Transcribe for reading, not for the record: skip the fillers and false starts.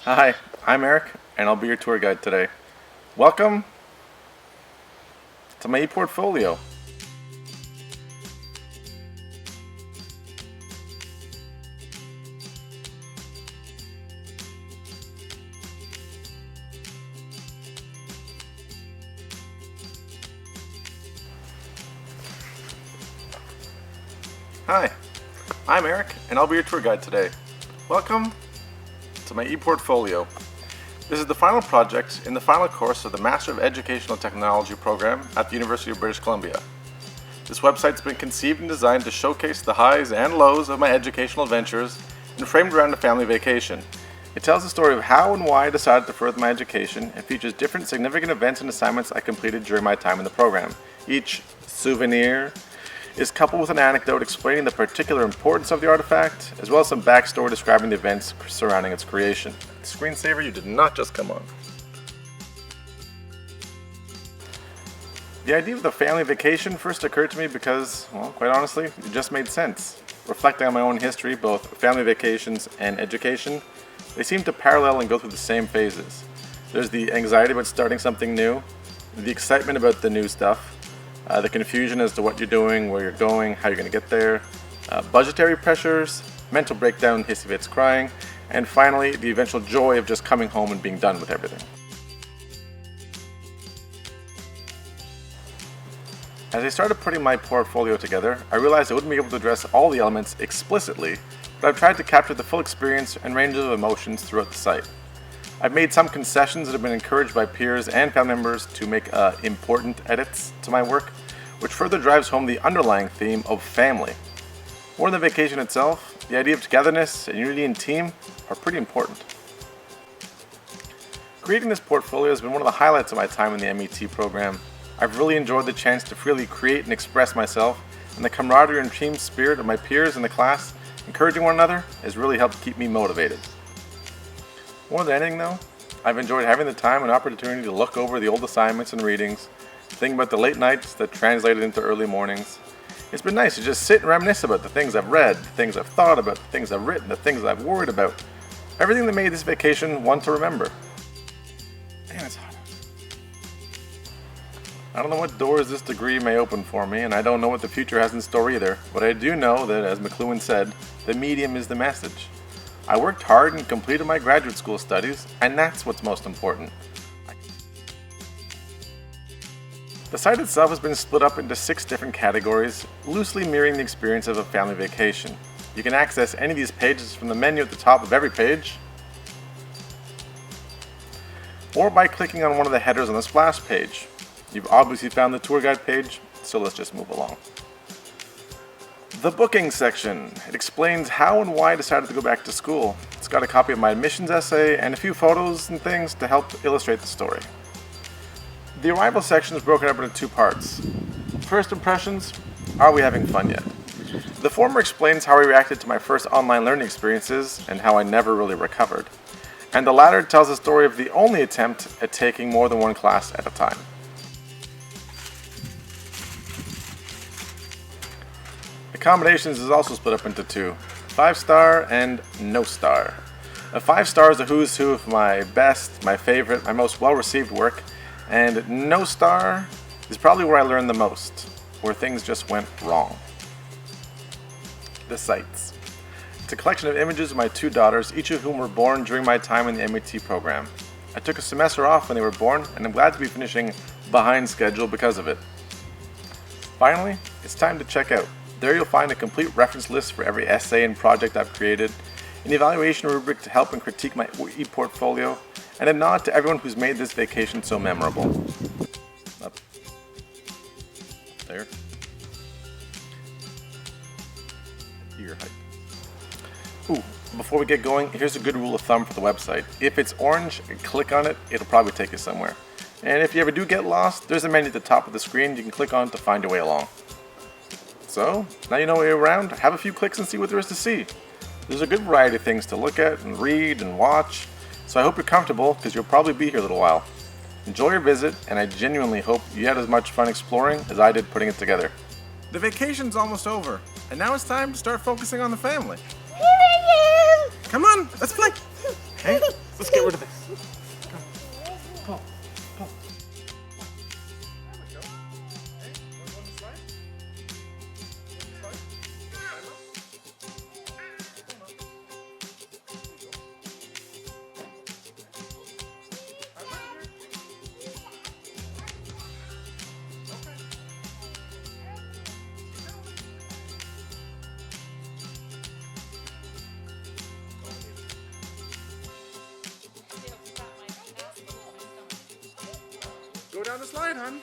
Hi, I'm Eric, and I'll be your tour guide today. Welcome to my e-portfolio. Hi, I'm Eric, and I'll be your tour guide today. Welcome to my e-portfolio. This is the final project in the final course of the Master of Educational Technology program at the University of British Columbia. This website's been conceived and designed to showcase the highs and lows of my educational adventures and framed around a family vacation. It tells the story of how and why I decided to further my education and features different significant events and assignments I completed during my time in the program. Each souvenir is coupled with an anecdote explaining the particular importance of the artifact, as well as some backstory describing the events surrounding its creation. Screensaver, you did not just come on. The idea of the family vacation first occurred to me because, well, quite honestly, it just made sense. Reflecting on my own history, both family vacations and education, they seem to parallel and go through the same phases. There's the anxiety about starting something new, the excitement about the new stuff, the confusion as to what you're doing, where you're going, how you're going to get there, budgetary pressures, mental breakdown, hissy fits, crying, and finally the eventual joy of just coming home and being done with everything. As I started putting my portfolio together, I realized I wouldn't be able to address all the elements explicitly, but I've tried to capture the full experience and range of emotions throughout the site. I've made some concessions that have been encouraged by peers and family members to make important edits to my work, which further drives home the underlying theme of family. More than the vacation itself, the idea of togetherness and unity in team are pretty important. Creating this portfolio has been one of the highlights of my time in the MET program. I've really enjoyed the chance to freely create and express myself, and the camaraderie and team spirit of my peers in the class encouraging one another has really helped keep me motivated. More than anything though, I've enjoyed having the time and opportunity to look over the old assignments and readings, think about the late nights that translated into early mornings. It's been nice to just sit and reminisce about the things I've read, the things I've thought about, the things I've written, the things I've worried about. Everything that made this vacation one to remember. Damn, it's hot. I don't know what doors this degree may open for me, and I don't know what the future has in store either, but I do know that, as McLuhan said, the medium is the message. I worked hard and completed my graduate school studies, and that's what's most important. The site itself has been split up into 6 different categories, loosely mirroring the experience of a family vacation. You can access any of these pages from the menu at the top of every page, or by clicking on one of the headers on the splash page. You've obviously found the tour guide page, so let's just move along. The booking section. It explains how and why I decided to go back to school. It's got a copy of my admissions essay and a few photos and things to help illustrate the story. The arrival section is broken up into 2 parts. First impressions, are we having fun yet? The former explains how I reacted to my first online learning experiences and how I never really recovered. And the latter tells the story of the only attempt at taking more than one class at a time. Accommodations is also split up into 2, 5-star and no star. A 5-star is a who's who of my best, my favorite, my most well-received work, and no star is probably where I learned the most, where things just went wrong. The sites. It's a collection of images of my 2 daughters, each of whom were born during my time in the MET program. I took a semester off when they were born, and I'm glad to be finishing behind schedule because of it. Finally, it's time to check out. There you'll find a complete reference list for every essay and project I've created, an evaluation rubric to help and critique my e-portfolio, and a nod to everyone who's made this vacation so memorable. Up there. Ear height. Ooh, before we get going, here's a good rule of thumb for the website. If it's orange, click on it, it'll probably take you somewhere. And if you ever do get lost, there's a menu at the top of the screen you can click on to find your way along. So, now you know your way around, have a few clicks and see what there is to see. There's a good variety of things to look at and read and watch, so I hope you're comfortable because you'll probably be here a little while. Enjoy your visit, and I genuinely hope you had as much fun exploring as I did putting it together. The vacation's almost over, and now it's time to start focusing on the family. Come on, let's play. Hey, Let's get rid of this. Come. Pull. Pull. There we go. Hey, want to go on the slide? Want the slide? Climb up. Climb up. There you go. I'm right here. Okay. Go down the slide, hon.